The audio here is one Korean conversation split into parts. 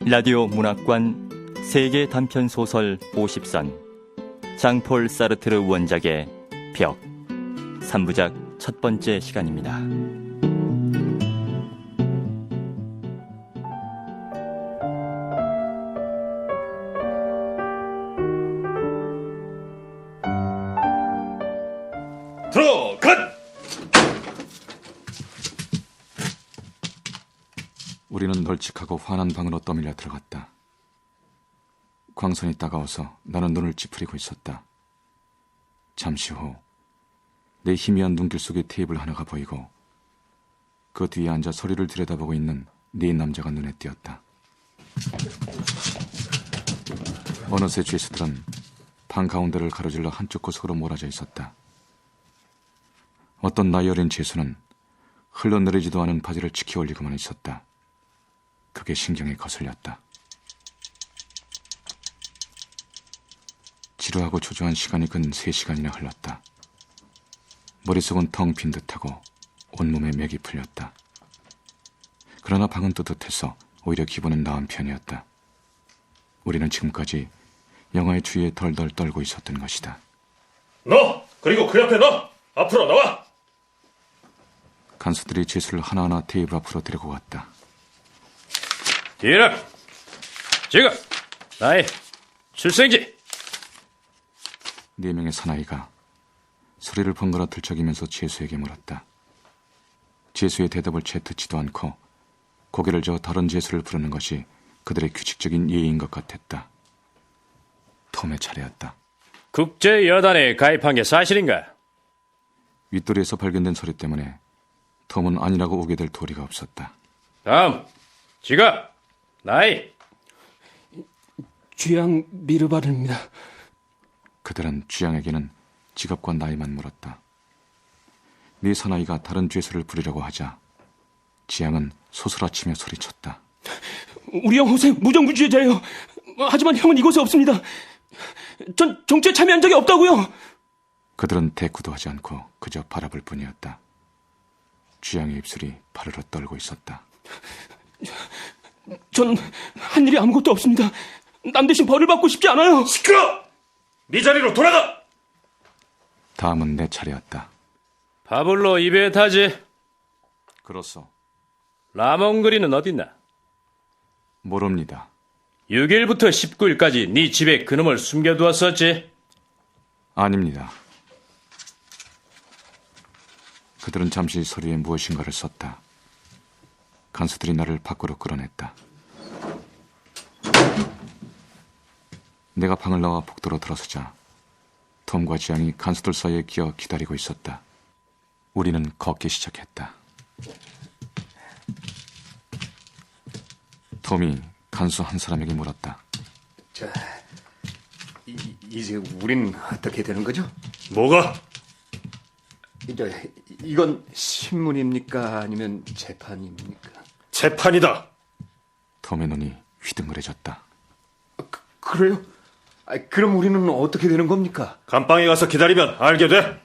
라디오 문학관 세계 단편 소설 50선 장폴 사르트르 원작의 벽 3부작 첫 번째 시간입니다. 들어간! 우리는 널찍하고 환한 방으로 떠밀려 들어갔다. 광선이 따가워서 나는 눈을 찌푸리고 있었다. 잠시 후 내 희미한 눈길 속에 테이블 하나가 보이고 그 뒤에 앉아 서리를 들여다보고 있는 네 남자가 눈에 띄었다. 어느새 죄수들은 방 가운데를 가로질러 한쪽 구석으로 몰아져 있었다. 어떤 나이 어린 죄수는 흘러내리지도 않은 바지를 치켜 올리고만 있었다. 그게 신경에 거슬렸다. 지루하고 초조한 시간이 근 3시간이나 흘렀다. 머릿속은 텅 빈 듯하고 온몸에 맥이 풀렸다. 그러나 방은 뜨뜻해서 오히려 기분은 나은 편이었다. 우리는 지금까지 영화의 추위에 덜덜 떨고 있었던 것이다. 너! 그리고 그 옆에 너! 앞으로 나와! 간수들이 죄수를 하나하나 테이블 앞으로 데리고 갔다. 뒤로! 지금! 나의 출생지! 4명의 사나이가 소리를 번갈아 들쩍이면서 죄수에게 물었다. 죄수의 대답을 채 듣지도 않고 고개를 저어 다른 죄수를 부르는 것이 그들의 규칙적인 예의인 것 같았다. 톰의 차례였다. 국제여단에 가입한 게 사실인가? 윗도리에서 발견된 소리 때문에 톰은 아니라고 오게 될 도리가 없었다. 다음, 지갑, 나이. 쥐양 미르바르입니다. 그들은 쥐양에게는 지갑과 나이만 물었다. 네 사나이가 다른 죄수를 부르려고 하자 지양은 소스라치며 소리쳤다. 우리 형 호세 무정부주의자예요. 하지만 형은 이곳에 없습니다. 전 정치에 참여한 적이 없다고요. 그들은 대꾸도 하지 않고 그저 바라볼 뿐이었다. 쥐양의 입술이 파르르 떨고 있었다. 전 한 일이 아무것도 없습니다. 남 대신 벌을 받고 싶지 않아요. 시끄러! 네 자리로 돌아가! 다음은 내 차례였다. 파블로 이베타지. 그렇소. 라몽그리는 어딨나? 모릅니다. 6일부터 19일까지 네 집에 그놈을 숨겨두었었지? 아닙니다. 그들은 잠시 서류에 무엇인가를 썼다. 간수들이 나를 밖으로 끌어냈다. 내가 방을 나와 복도로 들어서자 톰과 지양이 간수들 사이에 끼어 기다리고 있었다. 우리는 걷기 시작했다. 톰이 간수 한 사람에게 물었다. 자, 이제 우린 어떻게 되는 거죠? 뭐가? 이건 신문입니까? 아니면 재판입니까? 재판이다! 톰의 눈이 휘둥그레졌다. 그래요? 그럼 우리는 어떻게 되는 겁니까? 감방에 가서 기다리면 알게 돼!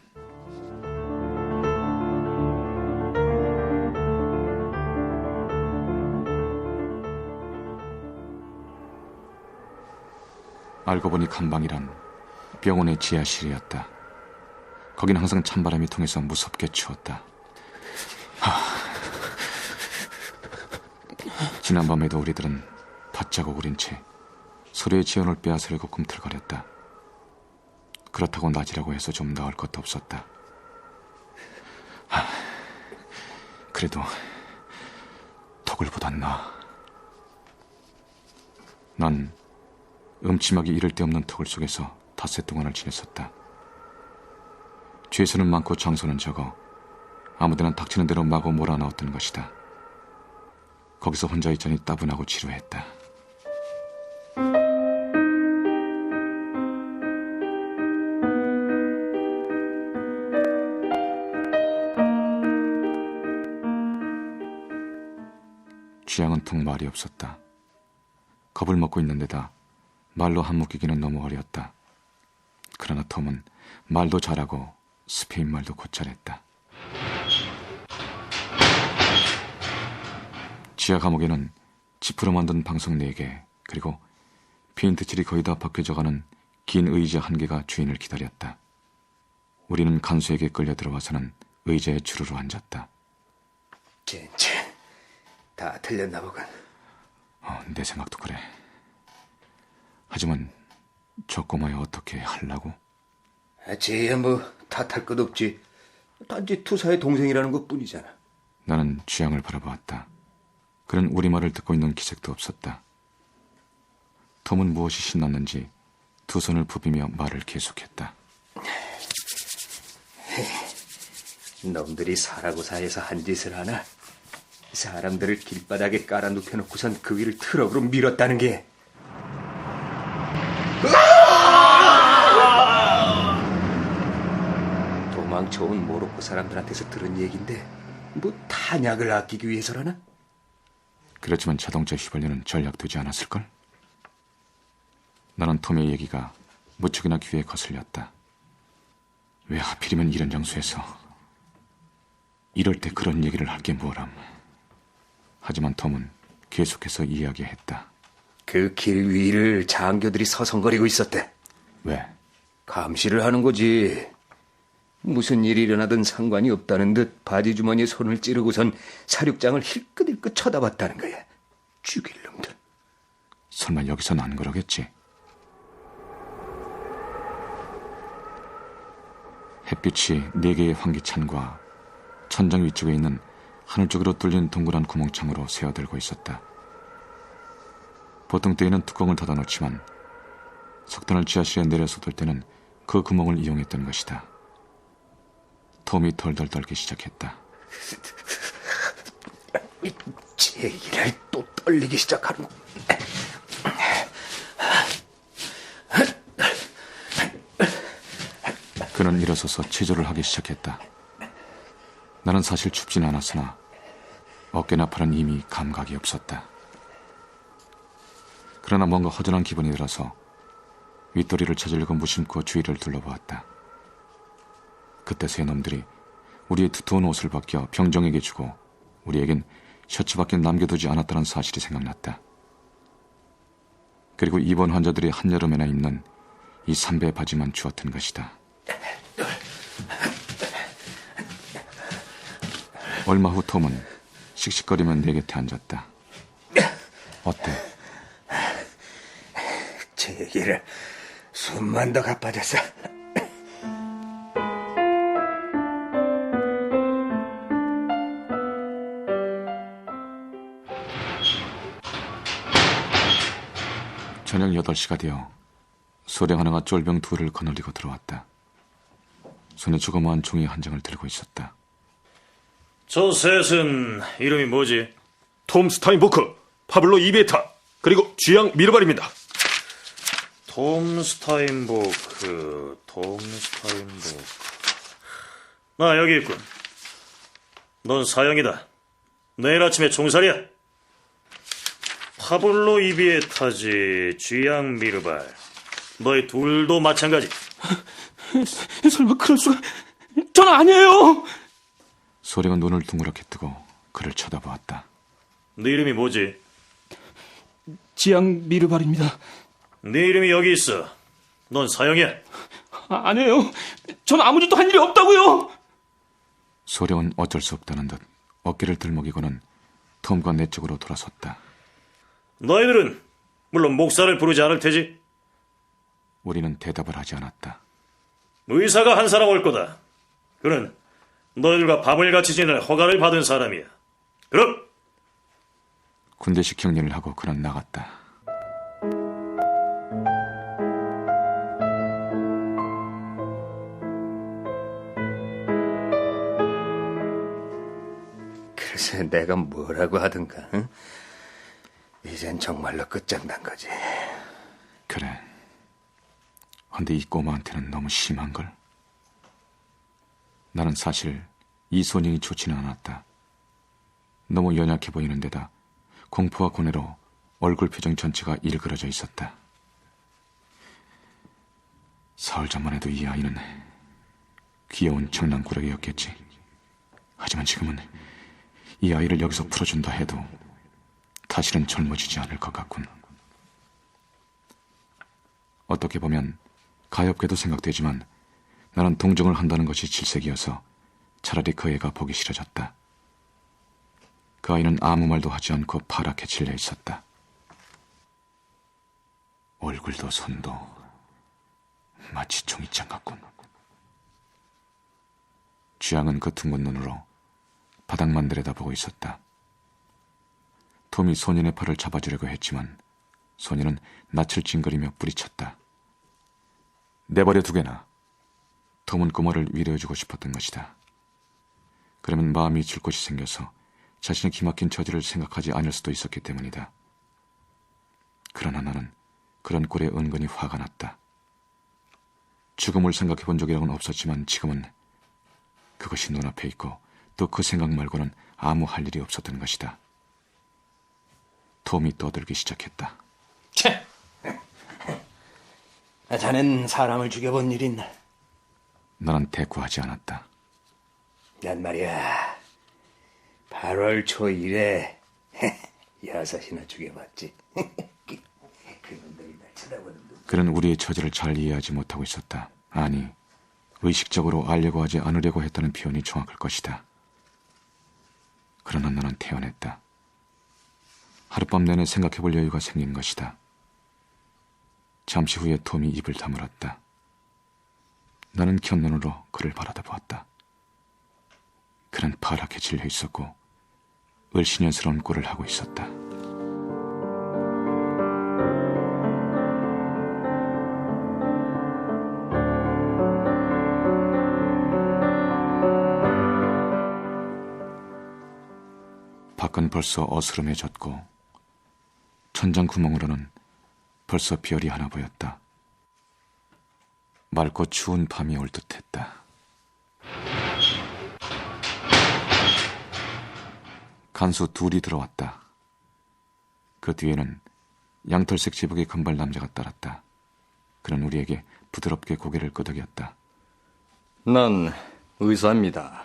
알고 보니 감방이란 병원의 지하실이었다. 거긴 항상 찬바람이 통해서 무섭게 추웠다. 지난밤에도 우리들은 닷자고 우린 채 소리의 지연을 빼앗으려고 꿈틀거렸다. 그렇다고 낮이라고 해서 좀 나을 것도 없었다. 그래도 토굴보단 나아. 난 음침하기 이를 데 없는 토굴 속에서 닷새 동안을 지냈었다. 죄수는 많고 장소는 적어 아무데나 닥치는 대로 마구 몰아넣었던 것이다. 거기서 혼자 있자니 따분하고 지루했다. 쥐양은 통 말이 없었다. 겁을 먹고 있는 데다 말로 한묶이기는 너무 어려웠다. 그러나 톰은 말도 잘하고 스페인 말도 곧잘했다. 지하 감옥에는 지프로 만든 방석 4개, 그리고 페인트칠이 거의 다 벗겨져가는 긴 의자 1개가 주인을 기다렸다. 우리는 간수에게 끌려 들어와서는 의자에 주르르 앉았다. 젠체, 다 틀렸나 보군. 내 생각도 그래. 하지만 저 꼬마야 어떻게 하려고? 쟤야 뭐 탓할 것 없지. 단지 투사의 동생이라는 것뿐이잖아. 나는 쥐양을 바라보았다. 그는 우리말을 듣고 있는 기색도 없었다. 톰은 무엇이 신났는지 두 손을 부비며 말을 계속했다. 놈들이 사라고사에서 한 짓을 하나? 사람들을 길바닥에 깔아 눕혀놓고선 그 위를 트럭으로 밀었다는 게. 도망쳐온 모로코 사람들한테서 들은 얘긴데 뭐 탄약을 아끼기 위해서라나? 그렇지만 자동차 휘발유는 전략되지 않았을걸? 나는 톰의 얘기가 무척이나 귀에 거슬렸다. 왜 하필이면 이런 장소에서 이럴 때 그런 얘기를 할 게 뭐람. 하지만 톰은 계속해서 이야기했다. 그 길 위를 장교들이 서성거리고 있었대. 왜? 감시를 하는 거지. 무슨 일이 일어나든 상관이 없다는 듯 바지 주머니에 손을 찌르고선 사륙장을 힐끗힐끗 쳐다봤다는 거야. 죽일 놈들. 설마 여기선 안 그러겠지? 햇빛이 4개의 환기찬과 천장 위쪽에 있는 하늘 쪽으로 뚫린 동그란 구멍창으로 새어들고 있었다. 보통 때에는 뚜껑을 닫아놓지만 석탄을 지하실에 내려서 돌 때는 그 구멍을 이용했던 것이다. 톰이 덜덜 떨기 시작했다. 제기를 또 떨리기 시작하는. 그는 일어서서 체조를 하기 시작했다. 나는 사실 춥진 않았으나 어깨나팔은 이미 감각이 없었다. 그러나 뭔가 허전한 기분이 들어서 윗도리를 찾으려고 무심코 주위를 둘러보았다. 그때 새 놈들이 우리의 두터운 옷을 벗겨 병정에게 주고 우리에겐 셔츠밖에 남겨두지 않았다는 사실이 생각났다. 그리고 입원 환자들이 한여름에나 입는 이 삼배 바지만 주었던 것이다. 얼마 후 톰은 씩씩거리며 내 곁에 앉았다. 어때? 제기를 숨만 더 가빠졌어. 저녁 8시가 되어 소령 하나가 쫄병 둘을 거느리고 들어왔다. 손에 조그마한 종이 한 장을 들고 있었다. 저 셋은 이름이 뭐지? 톰 스타인보크, 파블로 이베타, 그리고 쥐양 미르발입니다. 톰 스타인보크. 나 여기 있군. 넌 사형이다. 내일 아침에 총살이야. 파블로 이비에타지, 쥐양 미르발. 너희 둘도 마찬가지. 설마 그럴 수가... 전 아니에요. 소령은 눈을 둥그렇게 뜨고 그를 쳐다보았다. 네 이름이 뭐지? 지양 미르발입니다. 네 이름이 여기 있어. 넌 사형이야. 아니에요. 전 아무 짓도 한 일이 없다고요. 소령은 어쩔 수 없다는 듯 어깨를 들먹이고는 톰과 내 쪽으로 돌아섰다. 너희들은 물론 목사를 부르지 않을 테지. 우리는 대답을 하지 않았다. 의사가 한 사람 올 거다. 그는 너희들과 밤을 같이 지낼 허가를 받은 사람이야. 그럼 군대식 격리를 하고 그는 나갔다. 그래서 내가 뭐라고 하든가, 응? 이젠 정말로 끝장난 거지. 그래. 근데 이 꼬마한테는 너무 심한걸? 나는 사실 이 소년이 좋지는 않았다. 너무 연약해 보이는 데다 공포와 고뇌로 얼굴 표정 전체가 일그러져 있었다. 사흘 전만 해도 이 아이는 귀여운 장난꾸러기였겠지. 하지만 지금은 이 아이를 여기서 풀어준다 해도 다시는 젊어지지 않을 것 같군. 어떻게 보면 가엾게도 생각되지만 나는 동정을 한다는 것이 질색이어서 차라리 그 애가 보기 싫어졌다. 그 아이는 아무 말도 하지 않고 파랗게 질려 있었다. 얼굴도 손도 마치 종이장 같군. 쥐양은 그 둥근 눈으로 바닥만 들여다보고 있었다. 톰이 소년의 팔을 잡아주려고 했지만 소년은 낯을 찡그리며 뿌리쳤다. 내버려 두게나. 톰은 꼬마를 위로해주고 싶었던 것이다. 그러면 마음이 줄 곳이 생겨서 자신의 기막힌 처지를 생각하지 않을 수도 있었기 때문이다. 그러나 나는 그런 꼴에 은근히 화가 났다. 죽음을 생각해 본 적이라고는 없었지만 지금은 그것이 눈앞에 있고 또 그 생각 말고는 아무 할 일이 없었던 것이다. 톰이 떠들기 시작했다. 자넨 사람을 죽여본 일 있나? 나는 대꾸하지 않았다. 난 말이야 8월 초 1에 6이나 죽여봤지. 그놈들이 날 쳐다보는 눈. 그는 우리의 처지를 잘 이해하지 못하고 있었다. 아니, 의식적으로 알려고 하지 않으려고 했다는 표현이 정확할 것이다. 그러나 나는 태어났다. 하룻밤 내내 생각해볼 여유가 생긴 것이다. 잠시 후에 톰이 입을 다물었다. 나는 곁눈으로 그를 바라다보았다. 그는 파랗게 질려 있었고 을씨년스러운 꼴을 하고 있었다. 밖은 벌써 어스름해졌고 천장 구멍으로는 벌써 별이 하나 보였다. 맑고 추운 밤이 올 듯했다. 간수 둘이 들어왔다. 그 뒤에는 양털색 제복의 금발 남자가 따랐다. 그는 우리에게 부드럽게 고개를 끄덕였다. 난 의사입니다.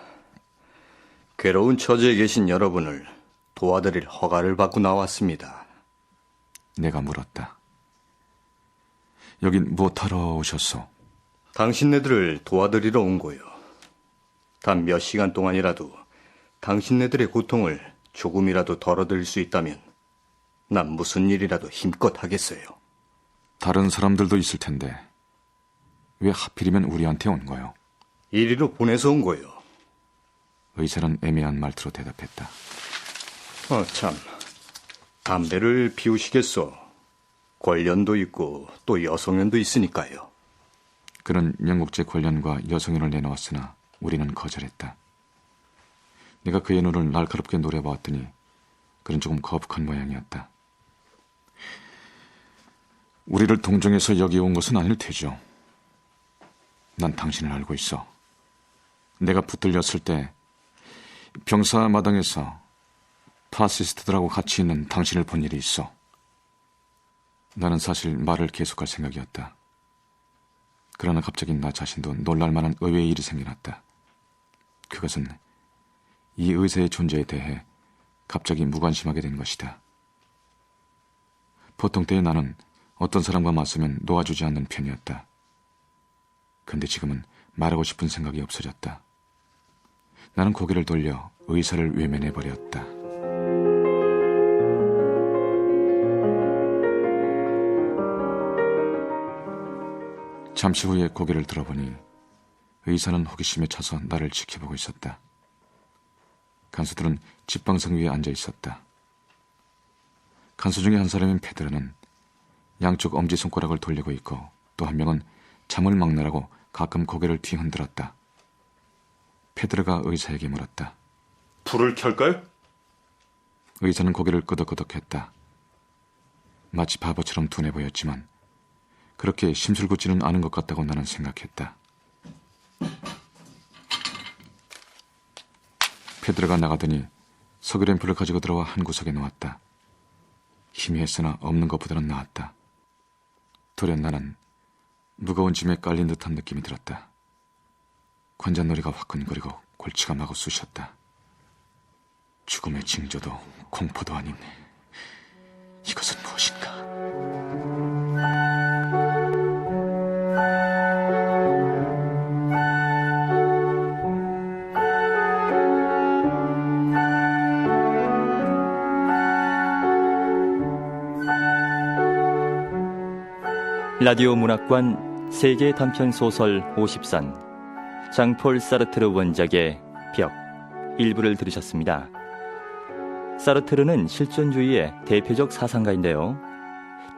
괴로운 처지에 계신 여러분을 도와드릴 허가를 받고 나왔습니다. 내가 물었다. 여긴 무엇하러 오셨소? 당신네들을 도와드리러 온 거요. 단 몇 시간 동안이라도 당신네들의 고통을 조금이라도 덜어드릴 수 있다면 난 무슨 일이라도 힘껏 하겠어요. 다른 사람들도 있을 텐데 왜 하필이면 우리한테 온 거요? 이리로 보내서 온 거요. 의사는 애매한 말투로 대답했다. 참, 담배를 피우시겠소. 관련도 있고 또 여성연도 있으니까요. 그는 영국제 관련과 여성연을 내놓았으나 우리는 거절했다. 내가 그의 눈을 날카롭게 노려보았더니 그는 조금 거북한 모양이었다. 우리를 동정해서 여기 온 것은 아닐 테죠. 난 당신을 알고 있어. 내가 붙들렸을 때 병사 마당에서 파시스트들하고 같이 있는 당신을 본 일이 있어. 나는 사실 말을 계속할 생각이었다. 그러나 갑자기 나 자신도 놀랄만한 의외의 일이 생겨났다. 그것은 이 의사의 존재에 대해 갑자기 무관심하게 된 것이다. 보통 때에 나는 어떤 사람과 맞서면 놓아주지 않는 편이었다. 근데 지금은 말하고 싶은 생각이 없어졌다. 나는 고개를 돌려 의사를 외면해버렸다. 잠시 후에 고개를 들어보니 의사는 호기심에 차서 나를 지켜보고 있었다. 간수들은 집방석 위에 앉아 있었다. 간수 중에 한 사람인 페드로는 양쪽 엄지손가락을 돌리고 있고 또 한 명은 잠을 막느라고 가끔 고개를 뒤흔들었다. 페드로가 의사에게 물었다. 불을 켤까요? 의사는 고개를 끄덕끄덕했다. 마치 바보처럼 둔해 보였지만 그렇게 심술궂지는 않은 것 같다고 나는 생각했다. 페드로가 나가더니 석유램프를 가지고 들어와 한 구석에 놓았다. 희미했으나 없는 것보다는 나았다. 돌연 나는 무거운 짐에 깔린 듯한 느낌이 들었다. 관자놀이가 화끈거리고 골치가 마구 쑤셨다. 죽음의 징조도 공포도 아닌 이것은 무엇인가? 라디오 문학관 세계 단편 소설 50선 장폴 사르트르 원작의 벽 일부를 들으셨습니다. 사르트르는 실존주의의 대표적 사상가인데요.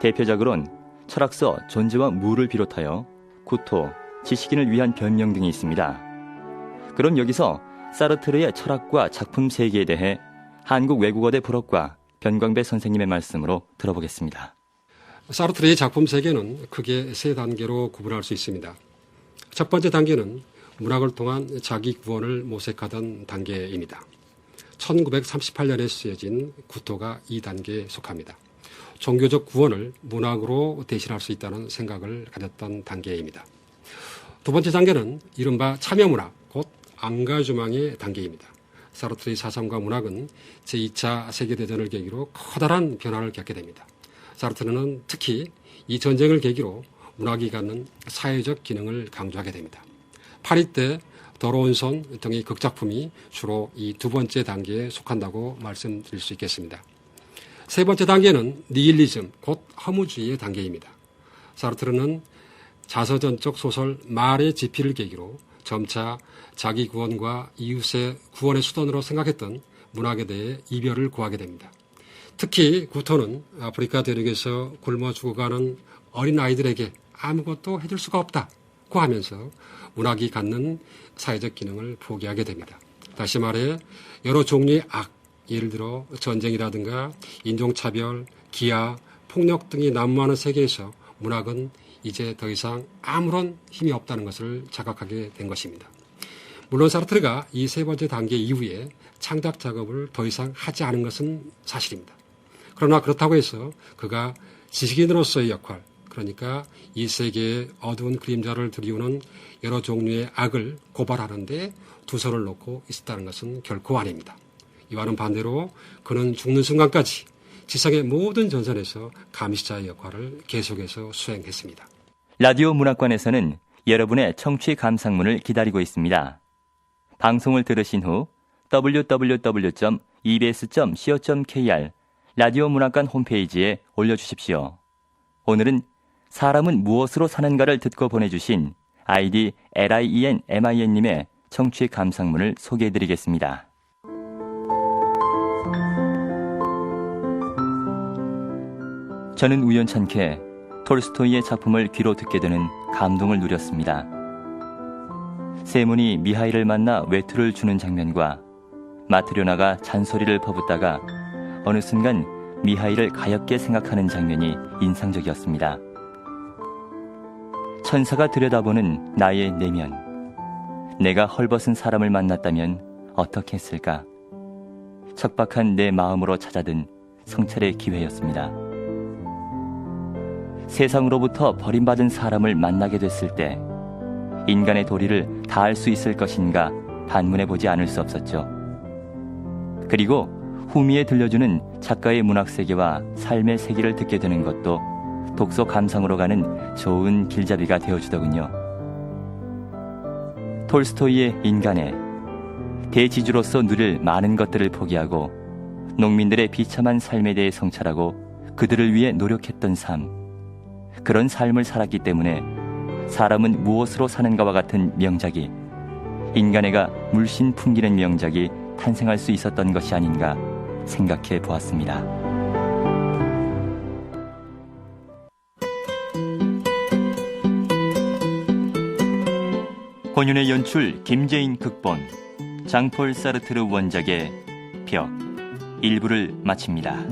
대표작으론 철학서 존재와 무를 비롯하여 구토, 지식인을 위한 변명 등이 있습니다. 그럼 여기서 사르트르의 철학과 작품 세계에 대해 한국 외국어대 불어과 변광배 선생님의 말씀으로 들어보겠습니다. 사르트르의 작품 세계는 크게 세 단계로 구분할 수 있습니다. 첫 번째 단계는 문학을 통한 자기 구원을 모색하던 단계입니다. 1938년에 쓰여진 구토가 이 단계에 속합니다. 종교적 구원을 문학으로 대신할 수 있다는 생각을 가졌던 단계입니다. 두 번째 단계는 이른바 참여문학, 곧 앙가주망의 단계입니다. 사르트르의 사상과 문학은 제2차 세계대전을 계기로 커다란 변화를 겪게 됩니다. 사르트르는 특히 이 전쟁을 계기로 문학이 갖는 사회적 기능을 강조하게 됩니다. 파리 때 더러운 손 등의 극작품이 주로 이 두 번째 단계에 속한다고 말씀드릴 수 있겠습니다. 세 번째 단계는 니힐리즘, 곧 허무주의의 단계입니다. 사르트르는 자서전적 소설 말의 지피를 계기로 점차 자기 구원과 이웃의 구원의 수단으로 생각했던 문학에 대해 이별을 구하게 됩니다. 특히 구토는 아프리카 대륙에서 굶어 죽어가는 어린 아이들에게 아무것도 해줄 수가 없다고 하면서 문학이 갖는 사회적 기능을 포기하게 됩니다. 다시 말해 여러 종류의 악, 예를 들어 전쟁이라든가 인종차별, 기아, 폭력 등이 난무하는 세계에서 문학은 이제 더 이상 아무런 힘이 없다는 것을 자각하게 된 것입니다. 물론 사르트르가 이 세 번째 단계 이후에 창작 작업을 더 이상 하지 않은 것은 사실입니다. 그러나 그렇다고 해서 그가 지식인으로서의 역할, 그러니까 이 세계의 어두운 그림자를 들이우는 여러 종류의 악을 고발하는데 두서를 놓고 있었다는 것은 결코 아닙니다. 이와는 반대로 그는 죽는 순간까지 지상의 모든 전선에서 감시자의 역할을 계속해서 수행했습니다. 라디오 문학관에서는 여러분의 청취 감상문을 기다리고 있습니다. 방송을 들으신 후 www.ebs.co.kr 라디오 문학관 홈페이지에 올려주십시오. 오늘은 사람은 무엇으로 사는가를 듣고 보내주신 아이디 LIENMIN님의 청취 감상문을 소개해드리겠습니다. 저는 우연찮게 톨스토이의 작품을 귀로 듣게 되는 감동을 누렸습니다. 세문이 미하일을 만나 외투를 주는 장면과 마트료나가 잔소리를 퍼붓다가 어느 순간 미하일을 가엾게 생각하는 장면이 인상적이었습니다. 천사가 들여다보는 나의 내면, 내가 헐벗은 사람을 만났다면 어떻게 했을까? 척박한 내 마음으로 찾아든 성찰의 기회였습니다. 세상으로부터 버림받은 사람을 만나게 됐을 때 인간의 도리를 다할 수 있을 것인가 반문해보지 않을 수 없었죠. 그리고 후미에 들려주는 작가의 문학세계와 삶의 세계를 듣게 되는 것도 독서 감상으로 가는 좋은 길잡이가 되어주더군요. 톨스토이의 인간의 대지주로서 누릴 많은 것들을 포기하고 농민들의 비참한 삶에 대해 성찰하고 그들을 위해 노력했던 삶, 그런 삶을 살았기 때문에 사람은 무엇으로 사는가와 같은 명작이, 인간애가 물씬 풍기는 명작이 탄생할 수 있었던 것이 아닌가 생각해 보았습니다. 권윤의 연출, 김재인 극본, 장폴 사르트르 원작의 벽 1부를 마칩니다.